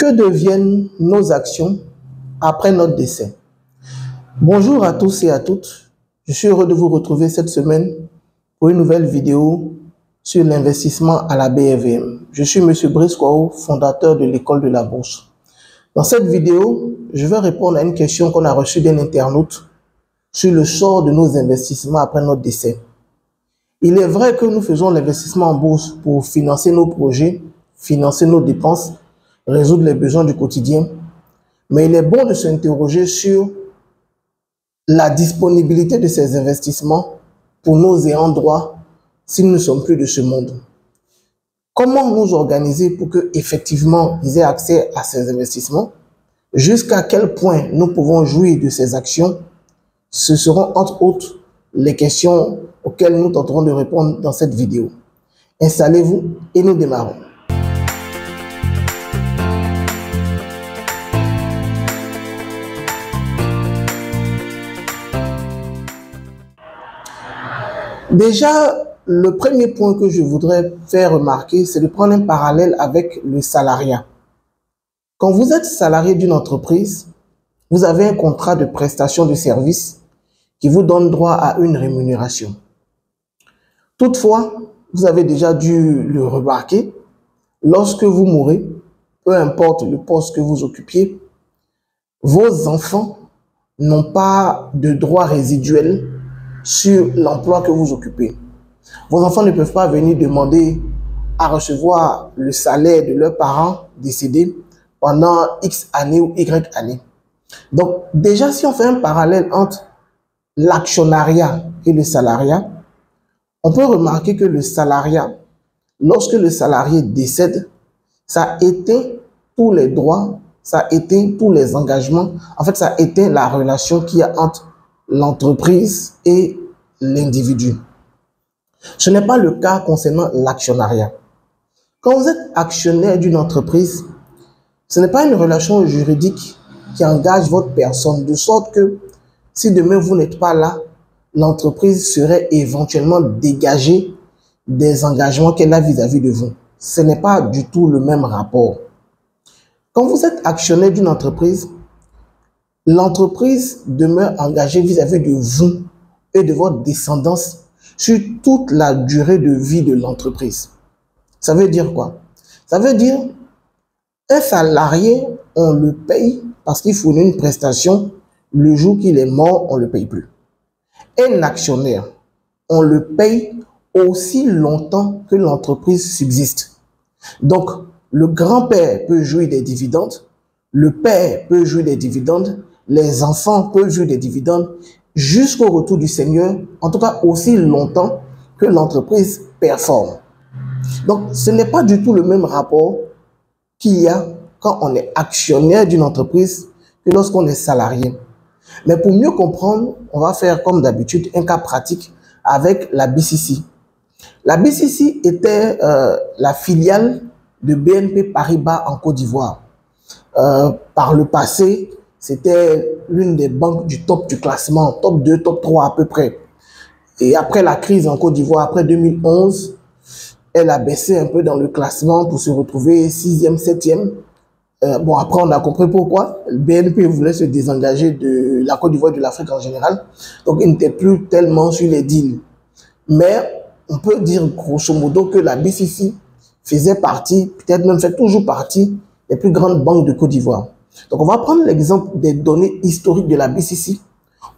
Que deviennent nos actions après notre décès? Bonjour à tous et à toutes. Je suis heureux de vous retrouver cette semaine pour une nouvelle vidéo sur l'investissement à la BRVM. Je suis M. Brice Kouao, fondateur de l'école de la bourse. Dans cette vidéo, je vais répondre à une question qu'on a reçue d'un internaute sur le sort de nos investissements après notre décès. Il est vrai que nous faisons l'investissement en bourse pour financer nos projets, financer nos dépenses, résoudre les besoins du quotidien, mais il est bon de s'interroger sur la disponibilité de ces investissements pour nos ayants droit si nous ne sommes plus de ce monde. Comment nous organiser pour que effectivement ils aient accès à ces investissements? Jusqu'à quel point nous pouvons jouir de ces actions? Ce seront entre autres les questions auxquelles nous tenterons de répondre dans cette vidéo. Installez-vous et nous démarrons. Déjà, le premier point que je voudrais faire remarquer, c'est de prendre un parallèle avec le salariat. Quand vous êtes salarié d'une entreprise, vous avez un contrat de prestation de service qui vous donne droit à une rémunération. Toutefois, vous avez déjà dû le remarquer, lorsque vous mourrez, peu importe le poste que vous occupiez, vos enfants n'ont pas de droit résiduel sur l'emploi que vous occupez. Vos enfants ne peuvent pas venir demander à recevoir le salaire de leurs parents décédés pendant X années ou Y années. Donc déjà, si on fait un parallèle entre l'actionnariat et le salariat, on peut remarquer que le salariat, lorsque le salarié décède, ça éteint tous les droits, ça éteint tous les engagements. En fait, ça éteint la relation qu'il y a entre l'entreprise et l'individu. Ce n'est pas le cas concernant l'actionnariat. Quand vous êtes actionnaire d'une entreprise, ce n'est pas une relation juridique qui engage votre personne, de sorte que si demain vous n'êtes pas là, l'entreprise serait éventuellement dégagée des engagements qu'elle a vis-à-vis de vous. Ce n'est pas du tout le même rapport. Quand vous êtes actionnaire d'une entreprise, l'entreprise demeure engagée vis-à-vis de vous et de votre descendance sur toute la durée de vie de l'entreprise. Ça veut dire quoi? Ça veut dire un salarié, on le paye parce qu'il fournit une prestation. Le jour qu'il est mort, on ne le paye plus. Un actionnaire, on le paye aussi longtemps que l'entreprise subsiste. Donc, le grand-père peut jouir des dividendes, le père peut jouir des dividendes, les enfants peuvent jouir des dividendes jusqu'au retour du Seigneur, en tout cas aussi longtemps que l'entreprise performe. Donc, ce n'est pas du tout le même rapport qu'il y a quand on est actionnaire d'une entreprise que lorsqu'on est salarié. Mais pour mieux comprendre, on va faire comme d'habitude un cas pratique avec la BCC. La BCC était la filiale de BNP Paribas en Côte d'Ivoire. Par le passé, c'était l'une des banques du top du classement, top 2, top 3 à peu près. Et après la crise en Côte d'Ivoire, après 2011, elle a baissé un peu dans le classement pour se retrouver 6e, 7e. Bon, après, on a compris pourquoi. Le BNP voulait se désengager de la Côte d'Ivoire et de l'Afrique en général. Donc, il n'était plus tellement sur les deals. Mais on peut dire grosso modo que la BCC faisait partie, peut-être même fait toujours partie, des plus grandes banques de Côte d'Ivoire. Donc, on va prendre l'exemple des données historiques de la BCC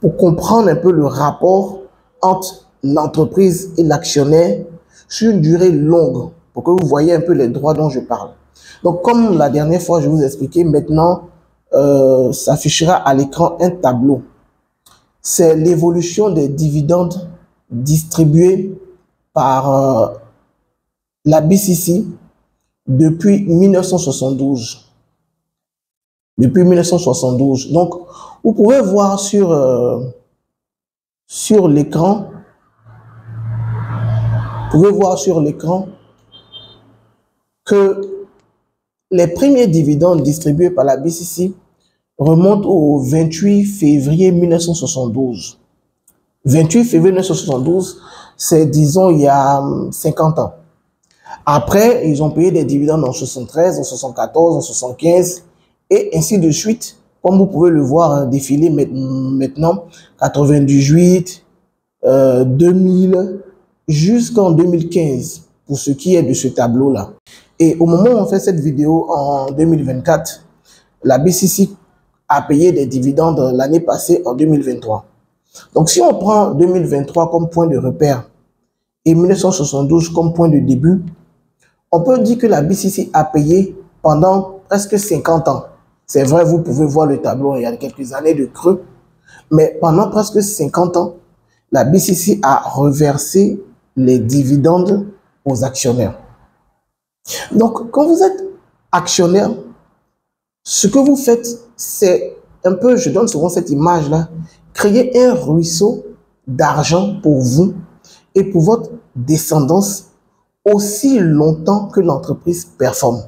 pour comprendre un peu le rapport entre l'entreprise et l'actionnaire sur une durée longue, pour que vous voyez un peu les droits dont je parle. Donc, comme la dernière fois, je vous ai expliqué, maintenant, s'affichera à l'écran un tableau. C'est l'évolution des dividendes distribués par la BCC depuis 1972. Depuis 1972. Donc, vous pouvez voir sur l'écran, que les premiers dividendes distribués par la BCC remontent au 28 février 1972. 28 février 1972, c'est disons il y a 50 ans. Après, ils ont payé des dividendes en 73, en 74, en 75, et ainsi de suite. Comme vous pouvez le voir hein, défiler maintenant, 98, 2000, jusqu'en 2015, pour ce qui est de ce tableau-là. Et au moment où on fait cette vidéo, en 2024, la BCC a payé des dividendes l'année passée, en 2023. Donc, si on prend 2023 comme point de repère et 1972 comme point de début, on peut dire que la BCC a payé pendant presque 50 ans. C'est vrai, vous pouvez voir le tableau, il y a quelques années de creux, mais pendant presque 50 ans, la BCC a reversé les dividendes aux actionnaires. Donc, quand vous êtes actionnaire, ce que vous faites, c'est un peu, je donne souvent cette image-là, créer un ruisseau d'argent pour vous et pour votre descendance aussi longtemps que l'entreprise performe.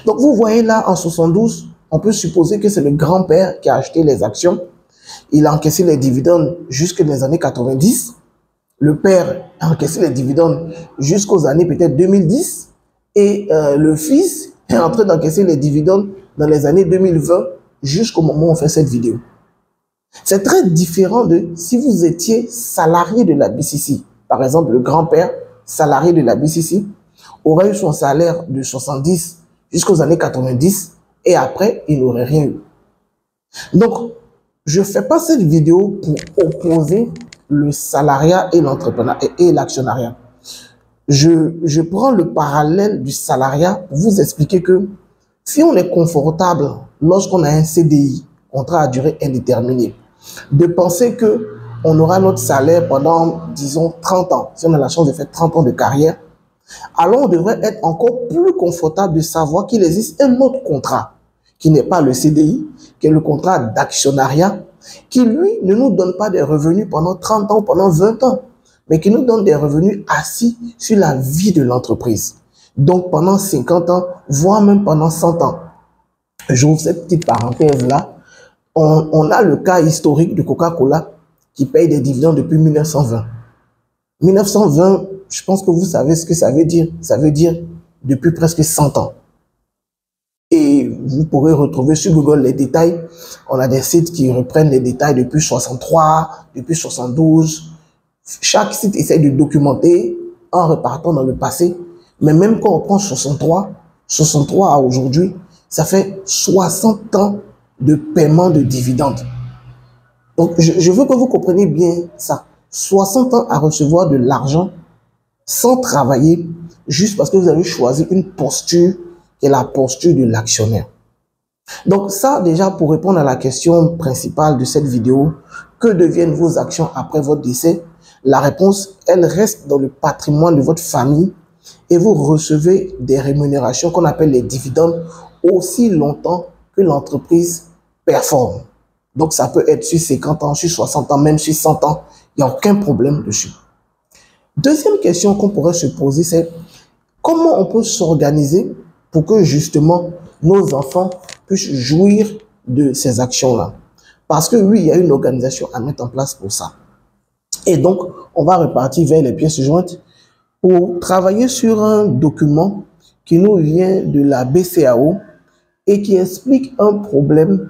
Donc, vous voyez là, en 72, on peut supposer que c'est le grand-père qui a acheté les actions. Il a encaissé les dividendes jusque dans les années 90. Le père a encaissé les dividendes jusqu'aux années peut-être 2010. Et le fils est en train d'encaisser les dividendes dans les années 2020 jusqu'au moment où on fait cette vidéo. C'est très différent de si vous étiez salarié de la BCC. Par exemple, le grand-père, salarié de la BCC, aurait eu son salaire de 70 jusqu'aux années 90 et après, il n'aurait rien eu. Donc, je ne fais pas cette vidéo pour opposer le salariat et l'entrepreneuriat et l'actionnariat. Je prends le parallèle du salariat pour vous expliquer que si on est confortable lorsqu'on a un CDI, contrat à durée indéterminée, de penser que on aura notre salaire pendant, disons, 30 ans, si on a la chance de faire 30 ans de carrière, alors on devrait être encore plus confortable de savoir qu'il existe un autre contrat, qui n'est pas le CDI, qui est le contrat d'actionnariat, qui lui ne nous donne pas des revenus pendant 30 ans, pendant 20 ans, mais qui nous donne des revenus assis sur la vie de l'entreprise. Donc pendant 50 ans, voire même pendant 100 ans. J'ouvre cette petite parenthèse-là. On a le cas historique de Coca-Cola qui paye des dividendes depuis 1920. 1920, je pense que vous savez ce que ça veut dire. Ça veut dire depuis presque 100 ans. Et vous pourrez retrouver sur Google les détails. On a des sites qui reprennent les détails depuis 63, depuis 72. Chaque site essaie de documenter en repartant dans le passé. Mais même quand on prend 63 à aujourd'hui, ça fait 60 ans de paiement de dividendes. Donc, je veux que vous compreniez bien ça. 60 ans à recevoir de l'argent sans travailler, juste parce que vous avez choisi une posture qui est la posture de l'actionnaire. Donc ça, déjà, pour répondre à la question principale de cette vidéo, que deviennent vos actions après votre décès? La réponse, elle reste dans le patrimoine de votre famille et vous recevez des rémunérations qu'on appelle les dividendes aussi longtemps que l'entreprise performe. Donc ça peut être sur 50 ans, sur 60 ans, même sur 100 ans, il n'y a aucun problème dessus. Deuxième question qu'on pourrait se poser, c'est comment on peut s'organiser pour que justement nos enfants puissent jouir de ces actions-là. Parce que oui, il y a une organisation à mettre en place pour ça. Et donc, on va repartir vers les pièces jointes pour travailler sur un document qui nous vient de la BCAO et qui explique un problème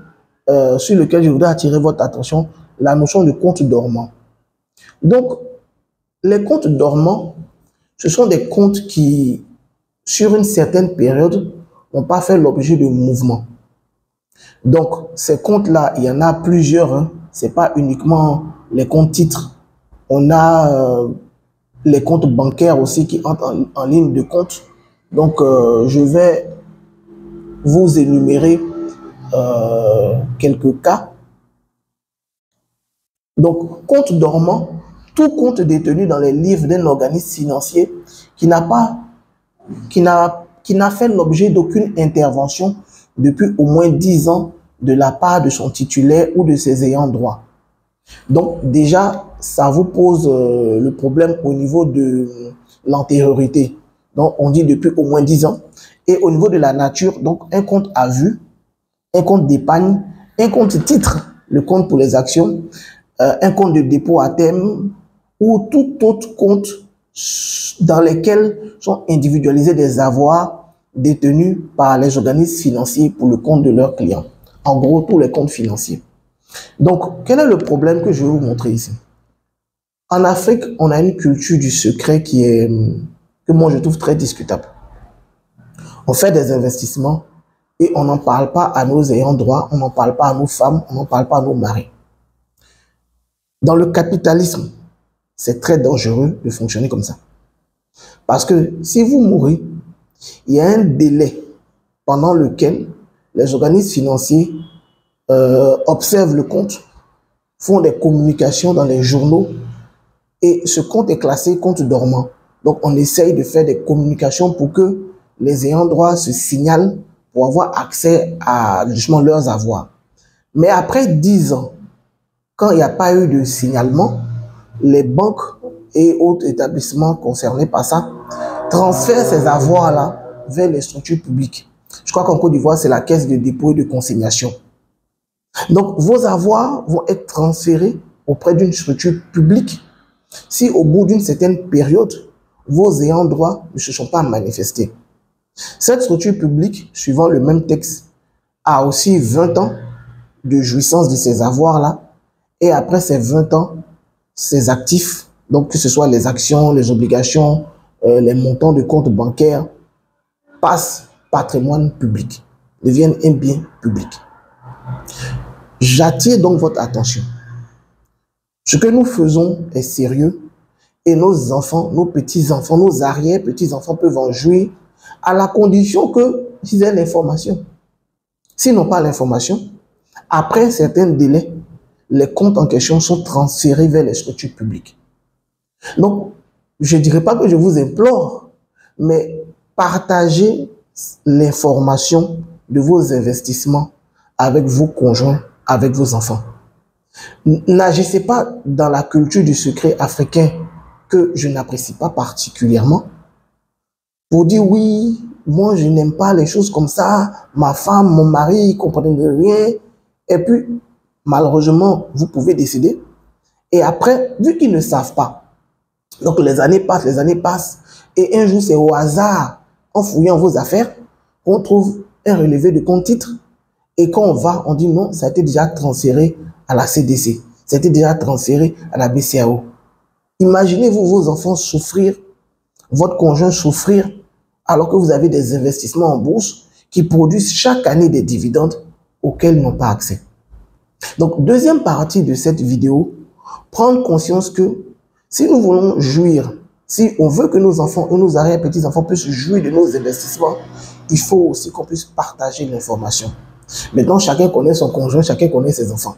sur lequel je voudrais attirer votre attention, la notion de compte dormant. Donc, les comptes dormants, ce sont des comptes qui, sur une certaine période, n'ont pas fait l'objet de mouvements. Donc, ces comptes-là, il y en a plusieurs. Hein. Ce n'est pas uniquement les comptes titres. On a les comptes bancaires aussi qui entrent en ligne de compte. Donc, je vais vous énumérer quelques cas. Donc, compte dormant, tout compte détenu dans les livres d'un organisme financier qui n'a fait l'objet d'aucune intervention depuis au moins 10 ans de la part de son titulaire ou de ses ayants droit. Donc déjà, ça vous pose le problème au niveau de l'antériorité. Donc on dit depuis au moins 10 ans. Et au niveau de la nature, donc un compte à vue, un compte d'épargne, un compte titre, le compte pour les actions, un compte de dépôt à terme ou tout autre compte dans lesquels sont individualisés des avoirs détenus par les organismes financiers pour le compte de leurs clients. En gros, tous les comptes financiers. Donc, quel est le problème que je vais vous montrer ici? En Afrique, on a une culture du secret que moi je trouve très discutable. On fait des investissements et on n'en parle pas à nos ayants droit, on n'en parle pas à nos femmes, on n'en parle pas à nos maris. Dans le capitalisme, c'est très dangereux de fonctionner comme ça. Parce que si vous mourrez, il y a un délai pendant lequel les organismes financiers observent le compte, font des communications dans les journaux et ce compte est classé compte dormant. Donc on essaye de faire des communications pour que les ayants droit se signalent pour avoir accès à justement leurs avoirs. Mais après 10 ans, quand il n'y a pas eu de signalement, les banques et autres établissements concernés par ça transfèrent ces avoirs-là vers les structures publiques. Je crois qu'en Côte d'Ivoire, c'est la caisse de dépôt et de consignation. Donc, vos avoirs vont être transférés auprès d'une structure publique si au bout d'une certaine période, vos ayants droit ne se sont pas manifestés. Cette structure publique, suivant le même texte, a aussi 20 ans de jouissance de ces avoirs-là. Et après ces 20 ans, ces actifs, donc que ce soit les actions, les obligations, les montants de compte bancaire, passent patrimoine public, deviennent un bien public. J'attire donc votre attention. Ce que nous faisons est sérieux et nos enfants, nos petits-enfants, nos arrière-petits-enfants peuvent en jouir à la condition qu'ils aient l'information. S'ils n'ont pas l'information, après un certain délai, les comptes en question sont transférés vers les structures publiques. Donc, je ne dirais pas que je vous implore, mais partagez l'information de vos investissements avec vos conjoints, avec vos enfants. N'agissez pas dans la culture du secret africain que je n'apprécie pas particulièrement pour dire oui, moi je n'aime pas les choses comme ça, ma femme, mon mari, ils ne comprennent rien. Et puis, malheureusement, vous pouvez décider. Et après, vu qu'ils ne savent pas, donc les années passent, et un jour c'est au hasard, en fouillant vos affaires, qu'on trouve un relevé de compte titre. Et quand on va, on dit non, ça a été déjà transféré à la CDC, ça a été déjà transféré à la BCAO. Imaginez-vous vos enfants souffrir, votre conjoint souffrir, alors que vous avez des investissements en bourse qui produisent chaque année des dividendes auxquels ils n'ont pas accès. Donc, deuxième partie de cette vidéo, prendre conscience que si nous voulons jouir, si on veut que nos enfants et nos arrière-petits-enfants puissent jouir de nos investissements, il faut aussi qu'on puisse partager l'information. Maintenant, chacun connaît son conjoint, chacun connaît ses enfants.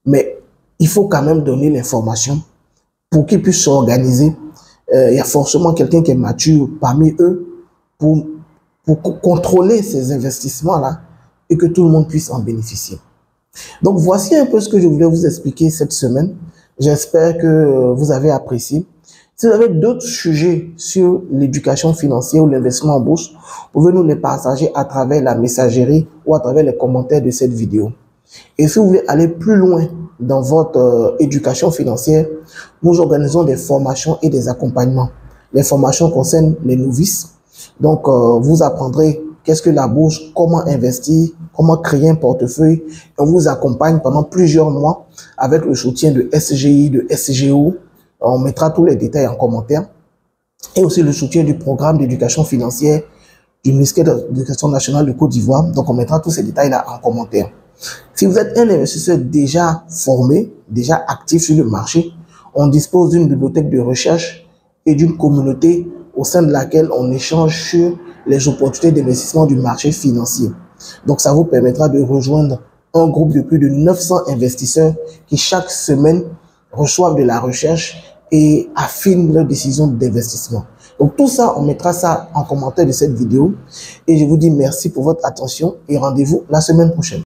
Mais il faut quand même donner l'information pour qu'ils puissent s'organiser. Il y a forcément quelqu'un qui est mature parmi eux pour contrôler ces investissements-là et que tout le monde puisse en bénéficier. Donc, voici un peu ce que je voulais vous expliquer cette semaine. J'espère que vous avez apprécié. Si vous avez d'autres sujets sur l'éducation financière ou l'investissement en bourse, vous pouvez nous les partager à travers la messagerie ou à travers les commentaires de cette vidéo. Et si vous voulez aller plus loin dans votre éducation financière, nous organisons des formations et des accompagnements. Les formations concernent les novices. Donc, vous apprendrez qu'est-ce que la bourse, comment investir, comment créer un portefeuille. On vous accompagne pendant plusieurs mois avec le soutien de SGI, de SGO. On mettra tous les détails en commentaire. Et aussi le soutien du programme d'éducation financière du ministère de l'Éducation nationale de Côte d'Ivoire. Donc, on mettra tous ces détails-là en commentaire. Si vous êtes un investisseur déjà formé, déjà actif sur le marché, on dispose d'une bibliothèque de recherche et d'une communauté au sein de laquelle on échange sur les opportunités d'investissement du marché financier. Donc, ça vous permettra de rejoindre un groupe de plus de 900 investisseurs qui chaque semaine reçoivent de la recherche et affinent leurs décisions d'investissement. Donc, tout ça, on mettra ça en commentaire de cette vidéo. Et je vous dis merci pour votre attention et rendez-vous la semaine prochaine.